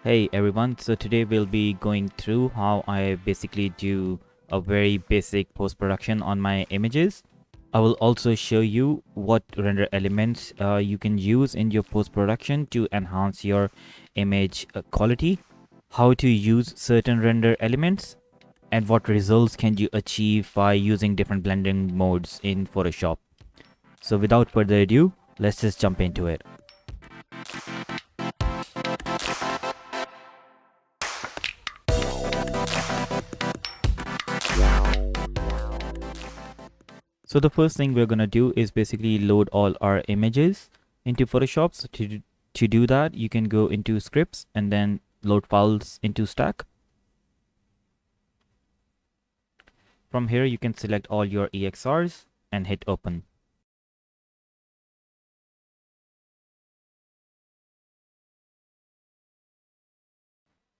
Hey everyone, so today we'll be going through how I basically do a very basic post-production on my images. I will also show you what render elements you can use in your post-production to enhance your image quality, how to use certain render elements, and what results can you achieve by using different blending modes in Photoshop. So without further ado, let's just jump into it. So the first thing we're gonna do is basically load all our images into Photoshop. So to do that, you can go into scripts and then load files into stack. From here, you can select all your EXRs and hit open.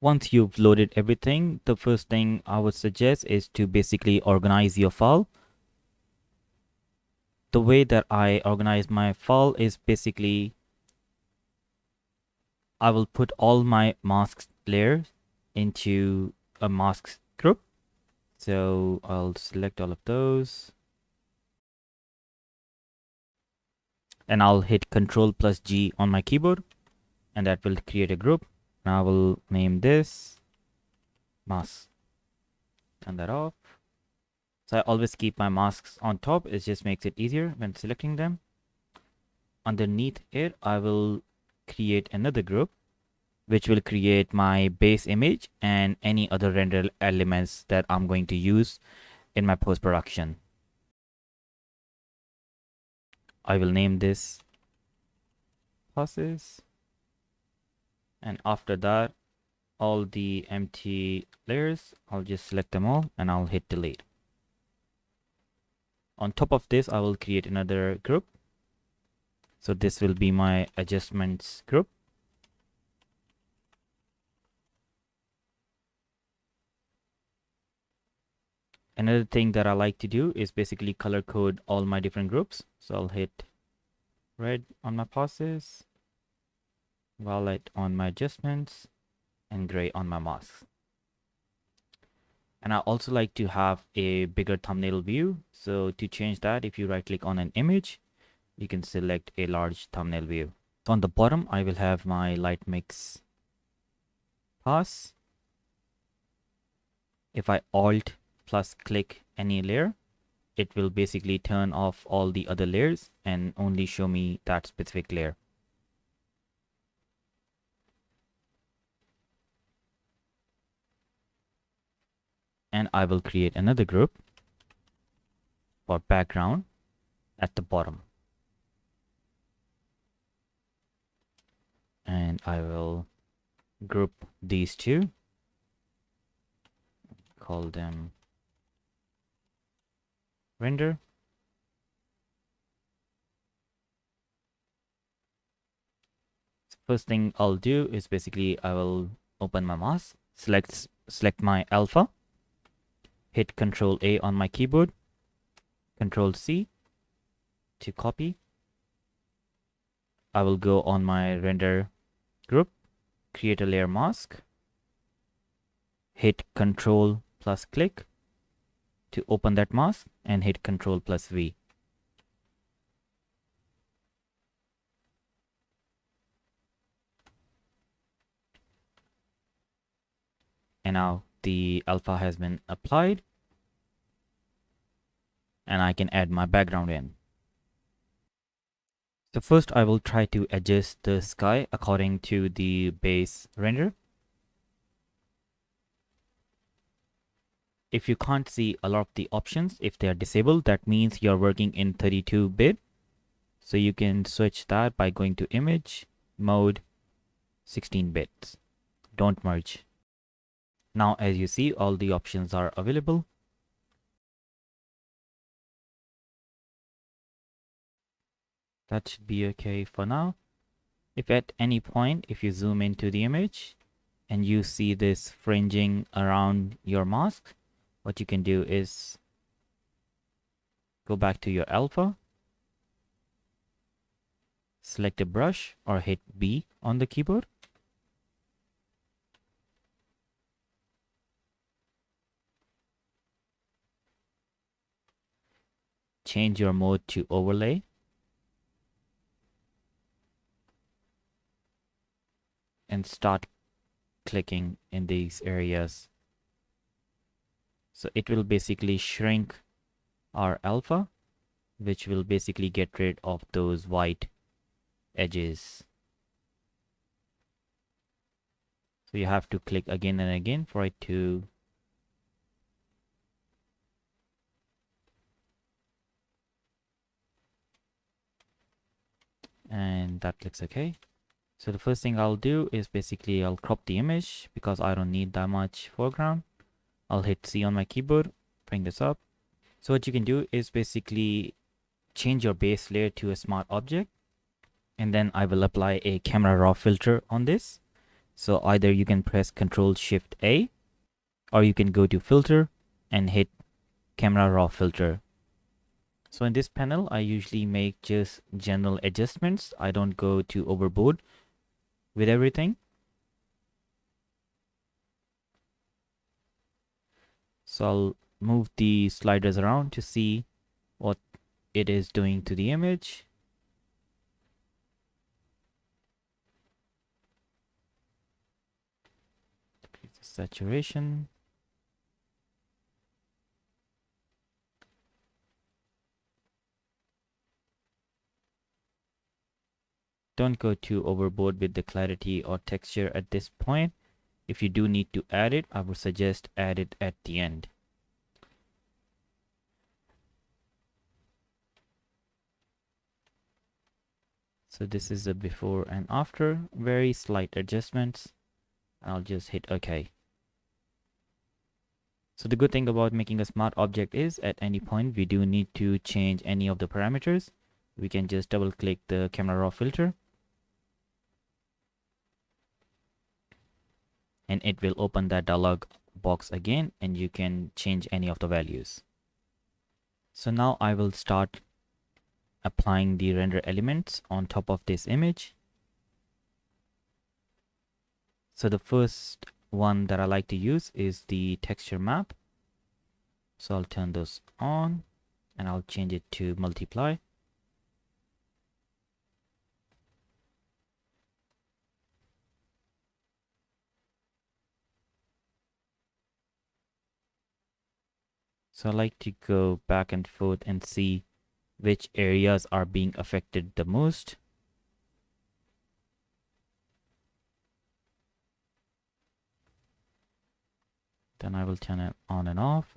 Once you've loaded everything, the first thing I would suggest is to basically organize your file. The way that I organize my file is basically I will put all my masks layers into a masks group. So I'll select all of those and I'll hit Ctrl+G on my keyboard and that will create a group. And I will name this mask. Turn that off. So I always keep my masks on top. It just makes it easier when selecting them. Underneath it, I will create another group which will create my base image and any other render elements that I'm going to use in my post-production. I will name this process, and after that all the empty layers, I'll just select them all and I'll hit delete. On top of this, I will create another group. So this will be my adjustments group. Another thing that I like to do is basically color code all my different groups. So I'll hit red on my process, violet on my adjustments, and gray on my masks. And I also like to have a bigger thumbnail view. So to change that, if you right click on an image, you can select a large thumbnail view. So on the bottom, I will have my light mix pass. If I alt plus click any layer, it will basically turn off all the other layers and only show me that specific layer. And I will create another group for background at the bottom. And I will group these two, call them render. First thing I'll do is basically I will open my mask, select my alpha, hit Ctrl A on my keyboard, Ctrl C to copy. I will go on my render group, create a layer mask, hit Ctrl plus click to open that mask and hit Ctrl plus V. And now the alpha has been applied and I can add my background in. So first I will try to adjust the sky according to the base render. If you can't see a lot of the options, if they are disabled, that means you're working in 32-bit. So you can switch that by going to image, mode, 16 bits. Don't merge. Now as you see, all the options are available. That should be okay for now. If at any point, if you zoom into the image and you see this fringing around your mask, what you can do is go back to your alpha, select a brush or hit B on the keyboard. change your mode to overlay. And start clicking in these areas. So it will basically shrink our alpha, which will basically get rid of those white edges. So you have to click again and again for it to and that looks okay. So the first thing I'll do is basically I'll crop the image because I don't need that much foreground. I'll hit C on my keyboard, bring this up. So what you can do is basically change your base layer to a smart object, and then I will apply a camera raw filter on this. So either you can press Ctrl Shift A, or you can go to filter and hit camera raw filter. So in this panel, I usually make just general adjustments. I don't go too overboard with everything. So I'll move the sliders around to see what it is doing to the image. Decrease the saturation. Don't go too overboard with the clarity or texture at this point. If you do need to add it, I would suggest add it at the end. So this is the before and after, very slight adjustments. I'll just hit OK. So the good thing about making a smart object is at any point we do need to change any of the parameters. We can just double click the camera raw filter and it will open that dialog box again and you can change any of the values. So now I will start applying the render elements on top of this image. So the first one that I like to use is the texture map. So I'll turn those on and I'll change it to multiply. So I like to go back and forth and see which areas are being affected the most. Then I will turn it on and off.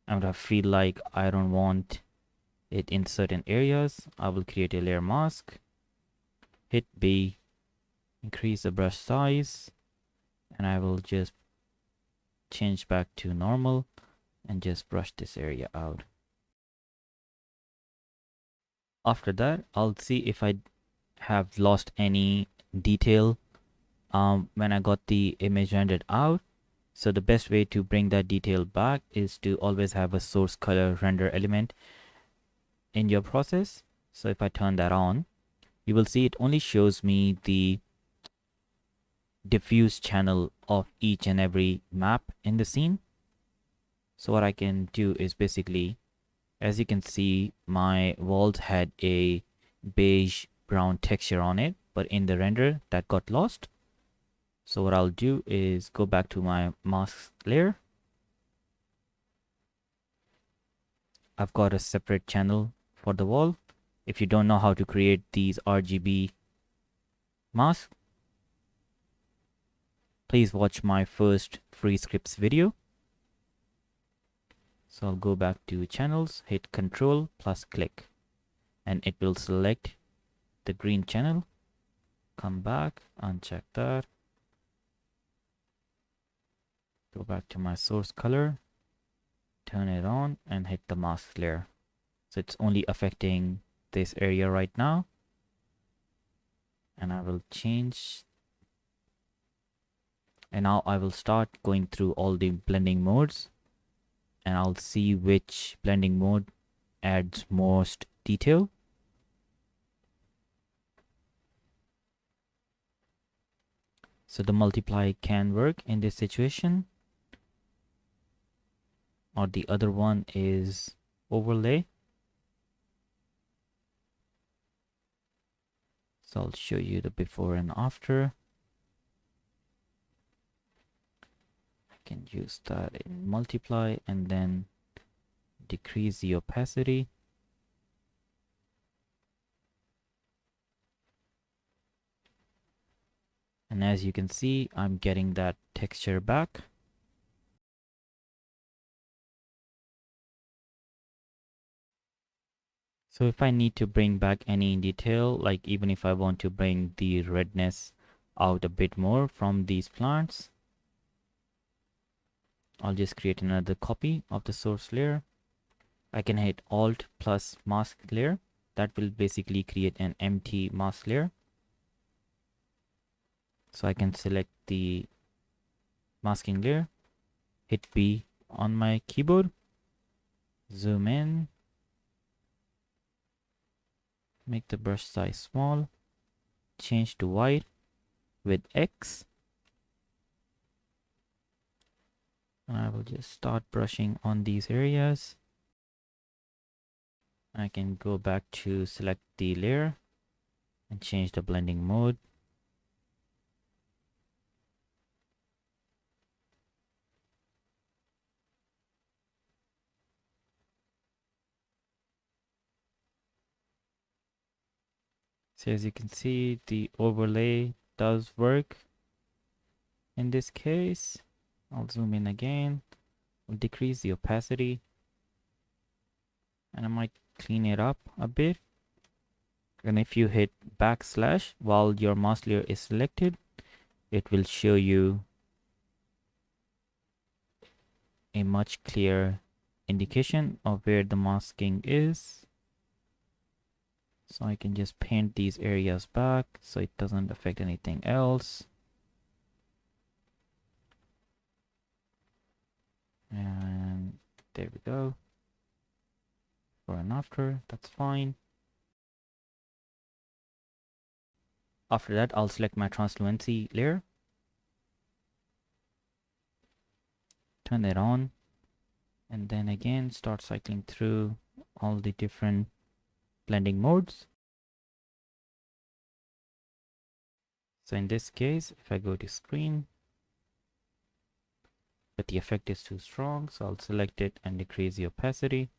And I feel like I don't want it in certain areas, I will create a layer mask, hit B, increase the brush size, and I will just change back to normal and just brush this area out. After that, I'll see if I have lost any detail when I got the image rendered out. So the best way to bring that detail back is to always have a source color render element in your process. So if I turn that on, you will see it only shows me the diffuse channel of each and every map in the scene. So what I can do is basically, as you can see, my walls had a beige brown texture on it, but in the render that got lost. So what I'll do is go back to my mask layer. I've got a separate channel for the wall. If you don't know how to create these RGB masks, please watch my first free scripts video. So I'll go back to channels, hit Control plus click, and it will select the green channel. Come back, uncheck that. Go back to my source color, turn it on and hit the mask layer. So it's only affecting this area right now. And I will change. And now I will start going through all the blending modes and I'll see which blending mode adds most detail. So the multiply can work in this situation, or the other one is overlay. So I'll show you the before and after. I can use that in multiply and then decrease the opacity. And as you can see, I'm getting that texture back. So if I need to bring back any detail, like even if I want to bring the redness out a bit more from these plants, I'll just create another copy of the source layer. I can hit Alt plus mask layer. That will basically create an empty mask layer. So I can select the masking layer, hit B on my keyboard, zoom in, make the brush size small, change to white with X, and I will just start brushing on these areas. I can go back to select the layer and change the blending mode. So as you can see, the overlay does work in this case. I'll zoom in again, I'll decrease the opacity, and I might clean it up a bit. And if you hit backslash while your mask layer is selected, it will show you a much clearer indication of where the masking is. So I can just paint these areas back so it doesn't affect anything else. And there we go. Before and after, that's fine. After that, I'll select my translucency layer, turn it on, and then again start cycling through all the different blending modes. So in this case, if I go to screen, but the effect is too strong, so I'll select it and decrease the opacity.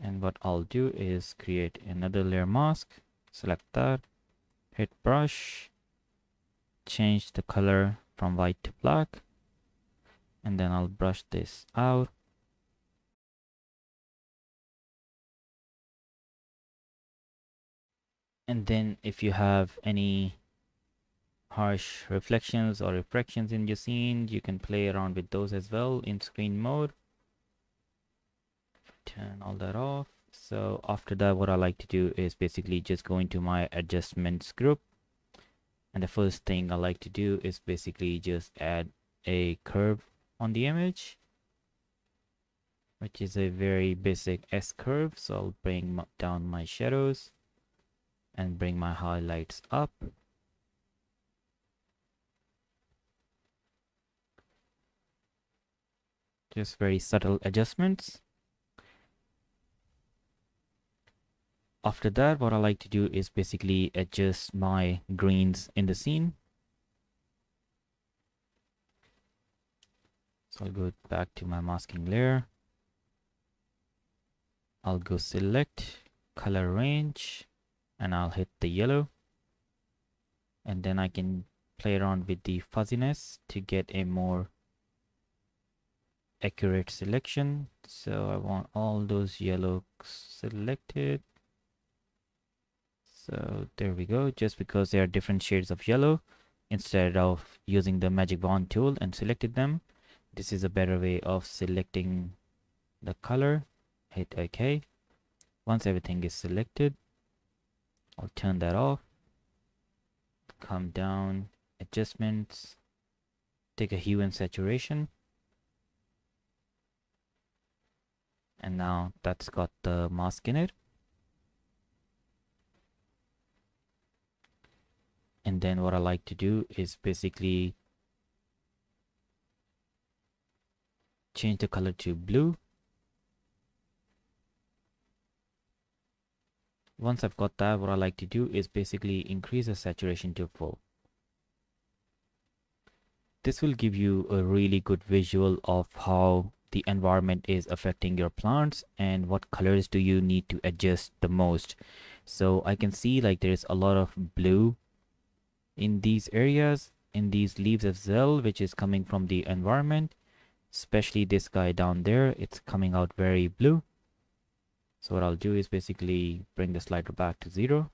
And what I'll do is create another layer mask, select that, hit brush, change the color from white to black, and then I'll brush this out. And then if you have any harsh reflections or refractions in your scene, you can play around with those as well in screen mode. Turn all that off. So after that, what I like to do is basically just go into my adjustments group, and the first thing I like to do is basically just add a curve on the image, which is a very basic S curve. So I'll bring down my shadows and bring my highlights up. Just very subtle adjustments. After that, what I like to do is basically adjust my greens in the scene. So I'll go back to my masking layer. I'll go select color range and I'll hit the yellow. And then I can play around with the fuzziness to get a more accurate selection. So I want all those yellows selected. So there we go. Just because there are different shades of yellow, instead of using the magic wand tool and selected them, this is a better way of selecting the color. Hit OK. Once everything is selected, I'll turn that off. Come down, adjustments, take a hue and saturation. And now that's got the mask in it. And then what I like to do is basically change the color to blue. Once I've got that, what I like to do is basically increase the saturation to full. This will give you a really good visual of how the environment is affecting your plants and what colors do you need to adjust the most. So I can see like there's a lot of blue in these areas, in these leaves as well, which is coming from the environment, especially this guy down there. It's coming out very blue. So what I'll do is basically bring the slider back to 0,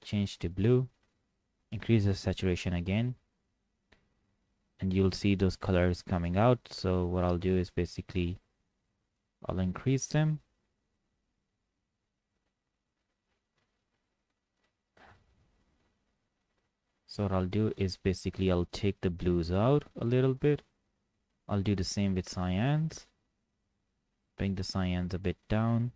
change to blue, increase the saturation again, and you'll see those colors coming out. So what I'll do is basically I'll increase them. So what I'll do is basically I'll take the blues out a little bit. I'll do the same with cyans. Bring the cyans a bit down.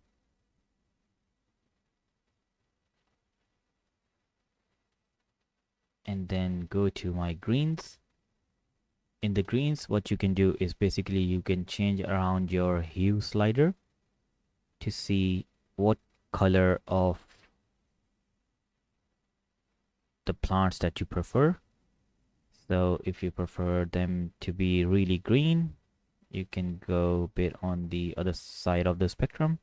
And then go to my greens. In the greens, what you can do is basically you can change around your hue slider to see what color of the plants that you prefer. So if you prefer them to be really green, you can go a bit on the other side of the spectrum.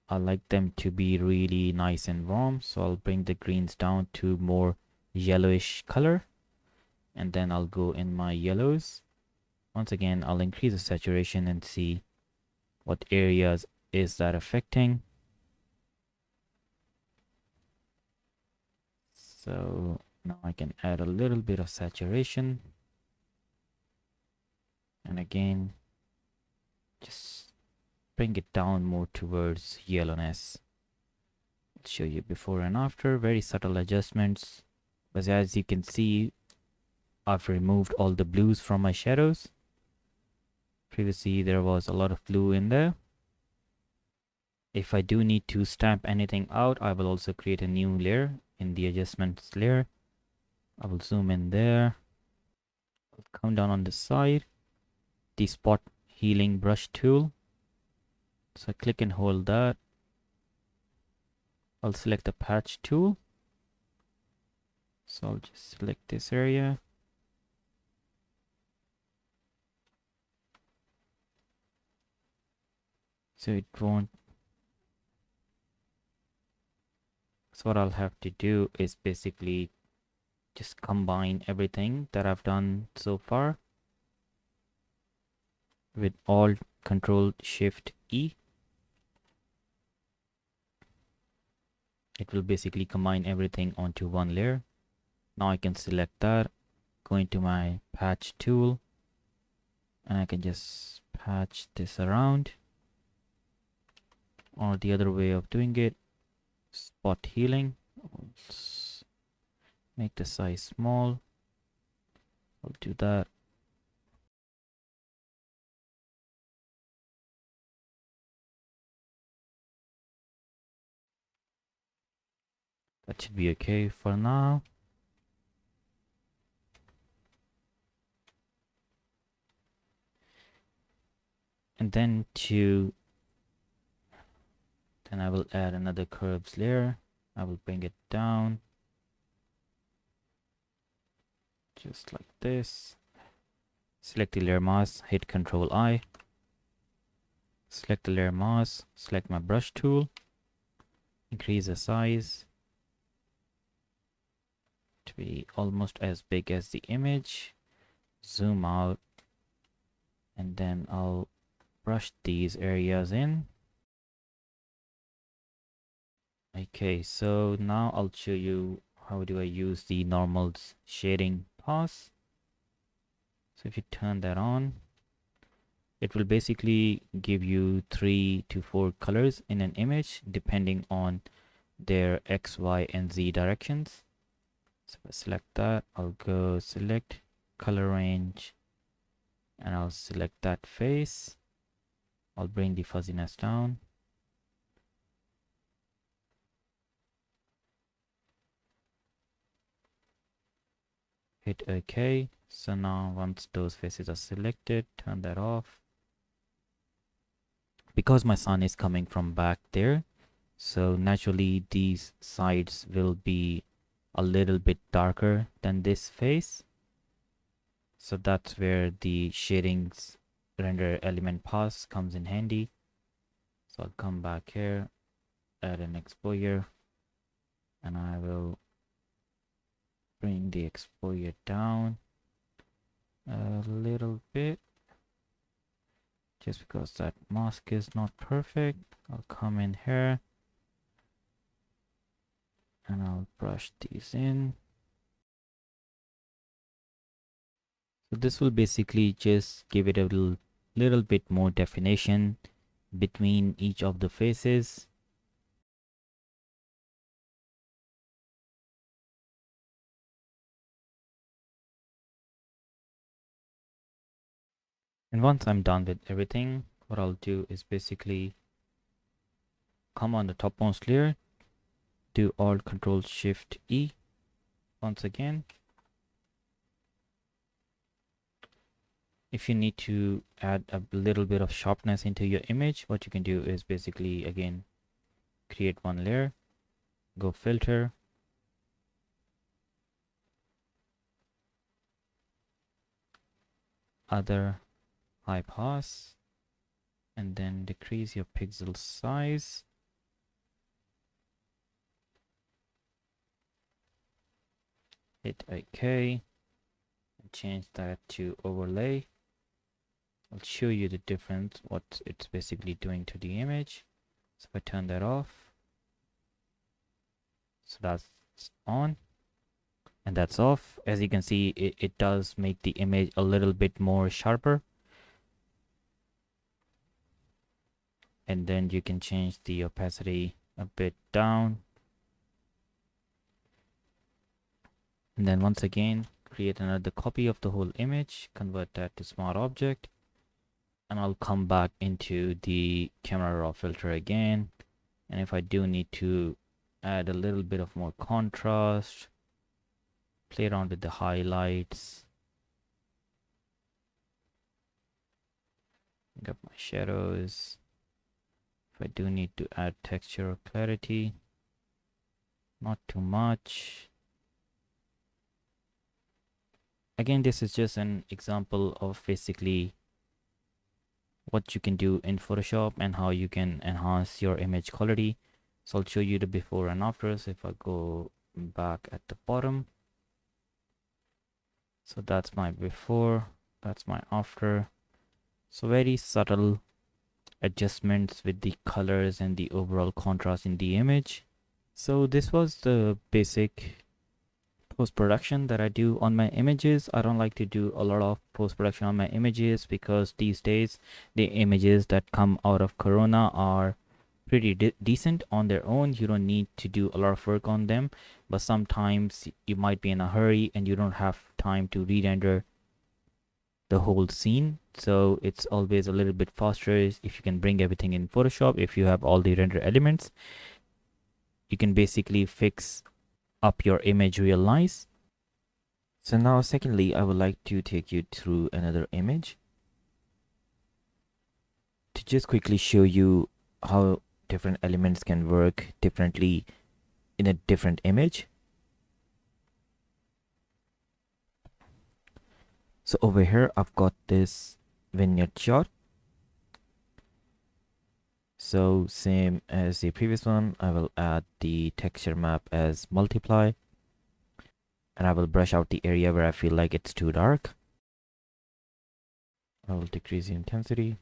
I like them to be really nice and warm, so I'll bring the greens down to more yellowish color, and then I'll go in my yellows. Once again, I'll increase the saturation and see what areas is that affecting. So now I can add a little bit of saturation, and again just bring it down more towards yellowness. I'll show you before and after, very subtle adjustments, but as you can see, I've removed all the blues from my shadows. Previously there was a lot of blue in there. If I do need to stamp anything out, I will also create a new layer in the adjustments layer. I will zoom in there. I'll come down on the side, the spot healing brush tool. So I click and hold that. I'll select the patch tool. So I'll just select this area. So it won't. So what I'll have to do is basically just combine everything that I've done so far with Alt Control Shift E. It will basically combine everything onto one layer. Now I can select that, go into my patch tool, and I can just patch this around. Or the other way of doing it, spot healing. Let's make the size small. I'll do that. That should be okay for now. And then I will add another curves layer. I will bring it down just like this. Select the layer mask, hit Control I. Select the layer mask, select my brush tool, increase the size to be almost as big as the image, zoom out, and then I'll brush these areas in. Okay, so now I'll show you how do I use the normal shading pass. So if you turn that on, it will basically give you 3 to 4 colors in an image depending on their X, Y, and Z directions. So if I select that, I'll go select color range, and I'll select that face. I'll bring the fuzziness down. Hit OK. So now once those faces are selected, turn that off. because my sun is coming from back there, so naturally these sides will be a little bit darker than this face. So that's where the shadings render element pass comes in handy. So I'll come back here, add an exposure, and I will bring the exposure down a little bit, just because that mask is not perfect. I'll come in here and I'll brush these in. So this will basically just give it a little bit more definition between each of the faces. And once I'm done with everything, what I'll do is basically come on the topmost layer, do Alt Control Shift E once again. If you need to add a little bit of sharpness into your image, what you can do is basically again create one layer, go filter, other, high pass, and then decrease your pixel size. Hit OK and change that to overlay. I'll show you the difference, what it's basically doing to the image. So if I turn that off, so that's on and that's off, as you can see, it does make the image a little bit more sharper. And then you can change the opacity a bit down. And then once again, create another copy of the whole image, convert that to smart object. And I'll come back into the camera raw filter again. And if I do need to add a little bit of more contrast, play around with the highlights, got my shadows. If I do need to add texture or clarity, not too much. Again, this is just an example of basically what you can do in Photoshop and how you can enhance your image quality. So I'll show you the before and afters. If I go back at the bottom, so that's my before, that's my after. So very subtle adjustments with the colors and the overall contrast in the image. So this was the basic post-production that I do on my images. I don't like to do a lot of post-production on my images because these days the images that come out of Corona are pretty decent on their own. You don't need to do a lot of work on them, but sometimes you might be in a hurry and you don't have time to re-render the whole scene. So it's always a little bit faster if you can bring everything in Photoshop. If you have all the render elements, you can basically fix up your image real nice. So now secondly, I would like to take you through another image to just quickly show you how different elements can work differently in a different image. So over here, I've got this vignette shot. So same as the previous one, I will add the texture map as multiply. And I will brush out the area where I feel like it's too dark. I will decrease the intensity.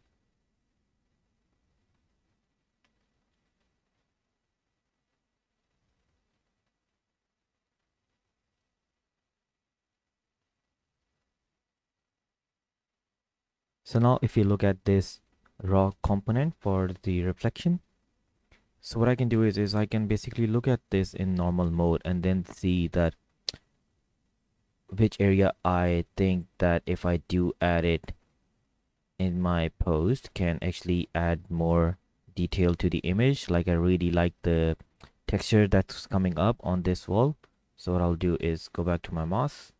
So now if you look at this raw component for the reflection, so what I can do is I can basically look at this in normal mode and then see that which area I think that if I do add it in my post can actually add more detail to the image. Like I really like the texture that's coming up on this wall. So what I'll do is go back to my mask.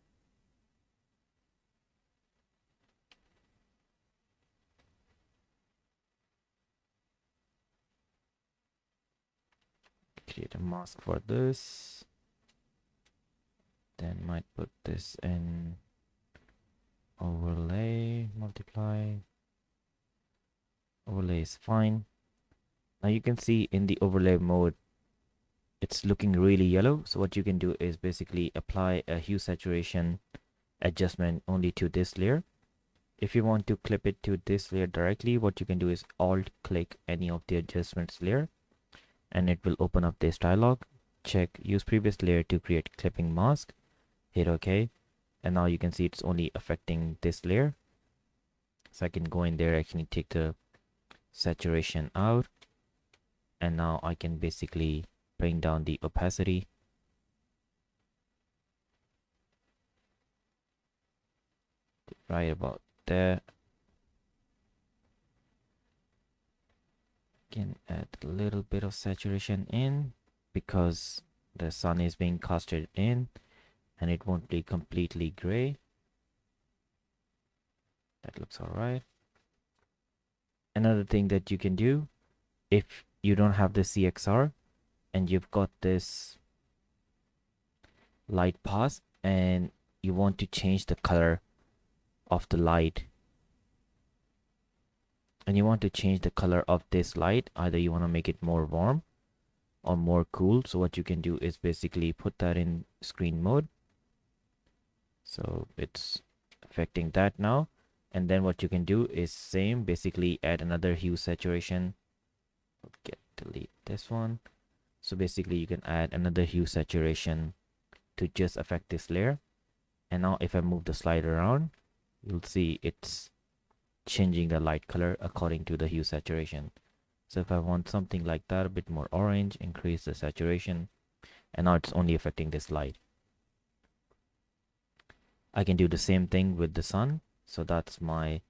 create a mask for this. Then might put this in overlay, multiply. Overlay is fine. Now you can see in the overlay mode, it's looking really yellow. So what you can do is basically apply a hue saturation adjustment only to this layer. If you want to clip it to this layer directly, what you can do is alt click any of the adjustments layer and it will open up this dialog. Check use previous layer to create clipping mask, hit OK, and now you can see it's only affecting this layer. So I can go in there, actually take the saturation out, and now I can basically bring down the opacity. Right about there. Can add a little bit of saturation in because the sun is being casted in and it won't be completely gray. That looks all right. Another thing that you can do, if you don't have the CXR and you've got this light pass and you want to change the color of the light, and you want to change the color of this light, either you want to make it more warm or more cool, so what you can do is basically put that in screen mode. So it's affecting that now, and then what you can do is same, basically add another hue saturation. Delete this one. So basically you can add another hue saturation to just affect this layer, and now if I move the slide around, you'll see it's changing the light color according to the hue saturation. So if I want something like that, a bit more orange, increase the saturation, and now it's only affecting this light. I can do the same thing with the sun. So that's my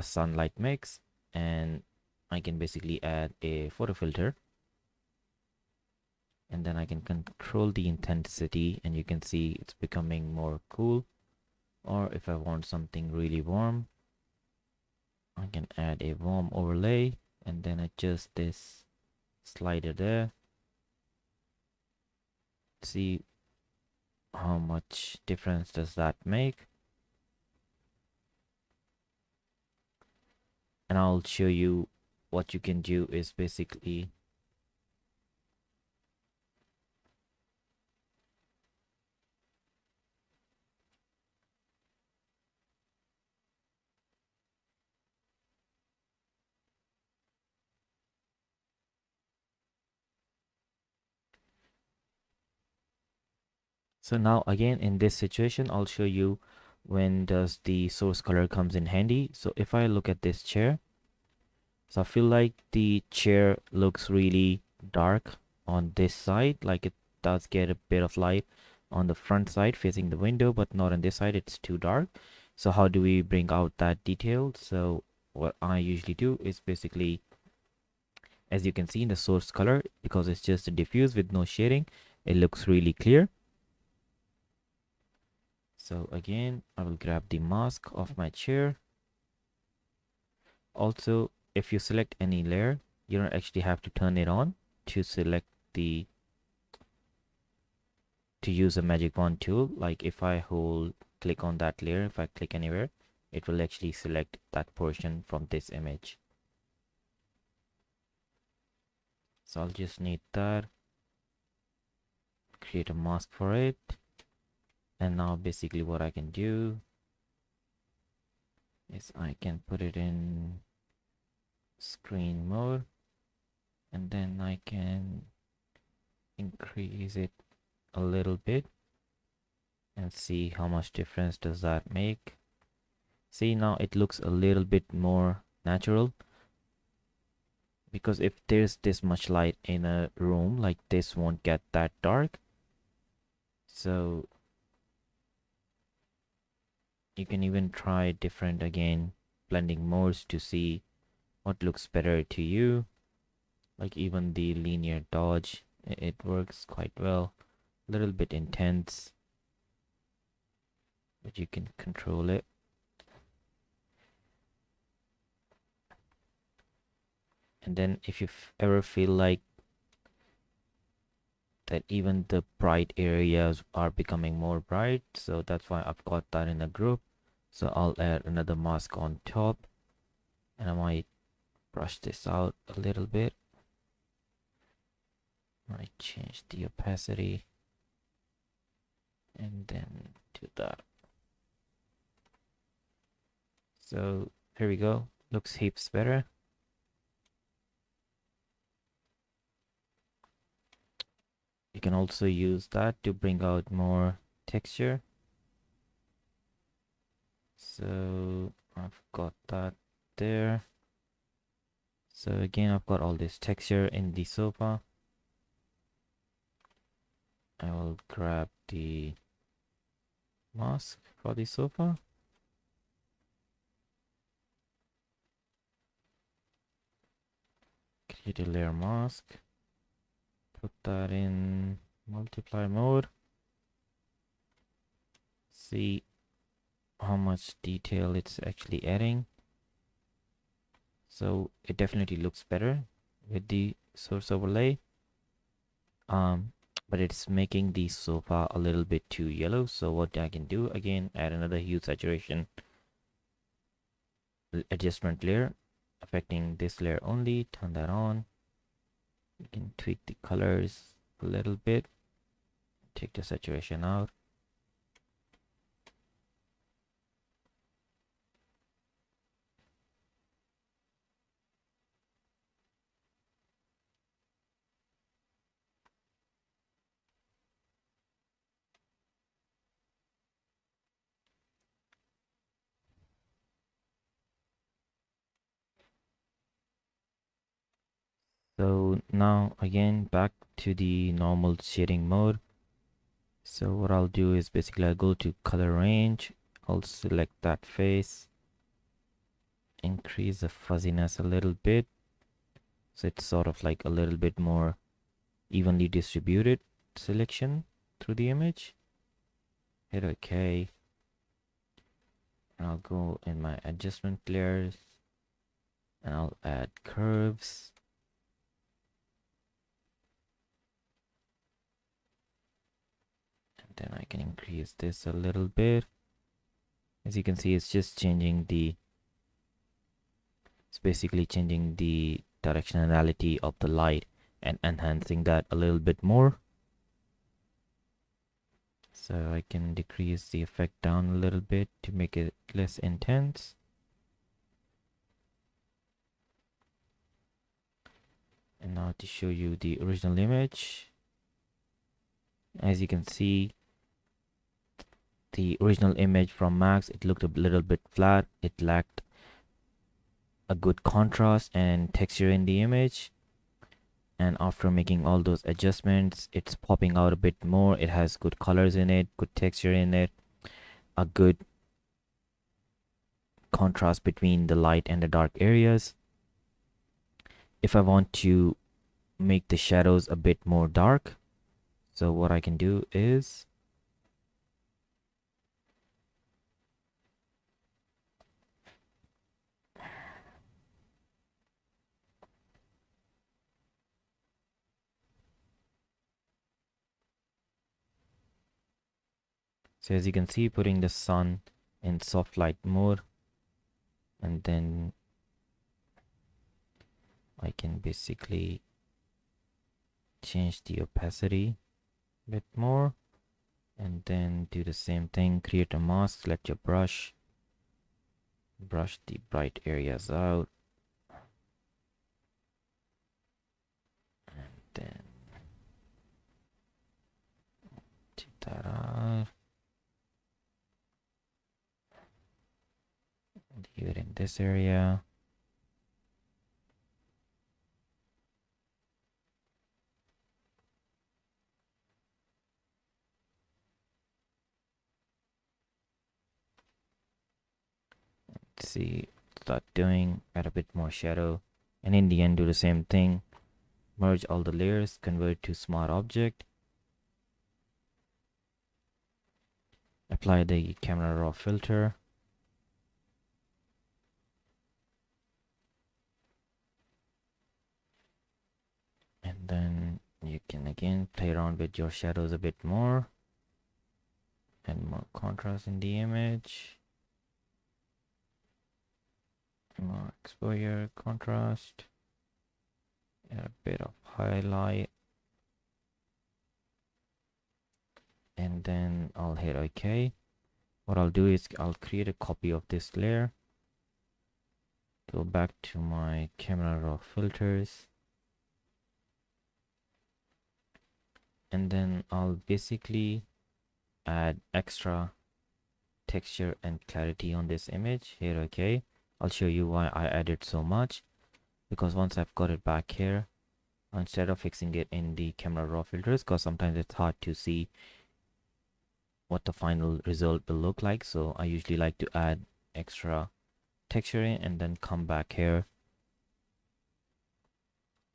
sunlight mix, and I can basically add a photo filter, and then I can control the intensity, and you can see it's becoming more cool. Or if I want something really warm, I can add a warm overlay and then adjust this slider there. See how much difference does that make. And I'll show you what you can do is basically so now again in this situation I'll show you when does the source color comes in handy. So if I look at this chair, so I feel like the chair looks really dark on this side, like it does get a bit of light on the front side facing the window, but not on this side, it's too dark. So how do we bring out that detail? So what I usually do is basically, as you can see in the source color, because it's just a diffuse with no shading, it looks really clear. So again, I will grab the mask of my chair. Also, if you select any layer, you don't actually have to turn it on to select the to use a magic wand tool. Like if I click on that layer, if I click anywhere, it will actually select that portion from this image. So I'll just need that, create a mask for it, and now basically what I can do is I can put it in screen mode, and then I can increase it a little bit and see how much difference does that make. See, now it looks a little bit more natural, because if there's this much light in a room, like this won't get that dark. So you can even try different again blending modes to see what looks better to you. Like even the linear dodge, it works quite well. A little bit intense, but you can control it. And then if you ever feel like that even the bright areas are becoming more bright, so that's why I've got that in a group. So I'll add another mask on top, and I might brush this out a little bit. Might change the opacity and then do that. So here we go, looks heaps better. You can also use that to bring out more texture. So I've got that there. So again, I've got all this texture in the sofa. I will grab the mask for the sofa. Create a layer mask. Put that in multiply mode. See how much detail it's actually adding. So it definitely looks better with the source overlay. But it's making the sofa a little bit too yellow. So what I can do, again, add another hue saturation adjustment layer, affecting this layer only. Turn that on. You can tweak the colors a little bit. Take the saturation out. So now again back to the normal shading mode. So what I'll do is basically I'll go to color range. I'll select that face, increase the fuzziness a little bit, so it's sort of like a little bit more evenly distributed selection through the image. Hit OK, and I'll go in my adjustment layers and I'll add curves. And then I can increase this a little bit. As you can see, it's just changing the, it's basically changing the directionality of the light and enhancing that a little bit more. So I can decrease the effect down a little bit to make it less intense. And now to show you the original image. As you can see, the original image from Max, it looked a little bit flat. It lacked a good contrast and texture in the image. And after making all those adjustments, it's popping out a bit more. It has good colors in it, good texture in it, a good contrast between the light and the dark areas. If I want to make the shadows a bit more dark, so what I can do is so as you can see, putting the sun in soft light mode, and then I can basically change the opacity a bit more, and then do the same thing. Create a mask, select your brush the bright areas out, and then do that out. Leave it in this area. Let's see, start doing, add a bit more shadow, and in the end do the same thing. Merge all the layers, convert to smart object, apply the camera raw filter, and then you can again play around with your shadows a bit more and more contrast in the image, more exposure, contrast, and a bit of highlight, and then I'll hit OK. What I'll do is I'll create a copy of this layer, go back to my camera raw filters, and then I'll basically add extra texture and clarity on this image. Hit OK. I'll show you why I added so much, because once I've got it back here, instead of fixing it in the camera raw filters, because sometimes it's hard to see what the final result will look like, so I usually like to add extra texture in and then come back here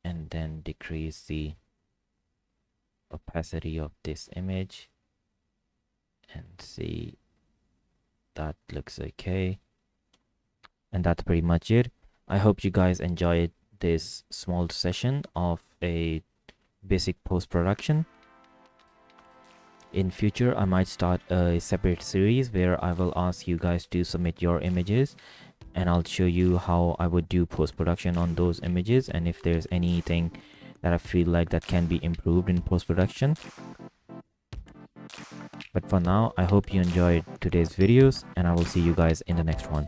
and then decrease the opacity of this image and see that looks okay. And that's pretty much it. I hope you guys enjoyed this small session of a basic post-production. In future, I might start a separate series where I will ask you guys to submit your images, and I'll show you how I would do post-production on those images, and if there's anything that I feel like that can be improved in post-production. But for now, I hope you enjoyed today's videos, and I will see you guys in the next one.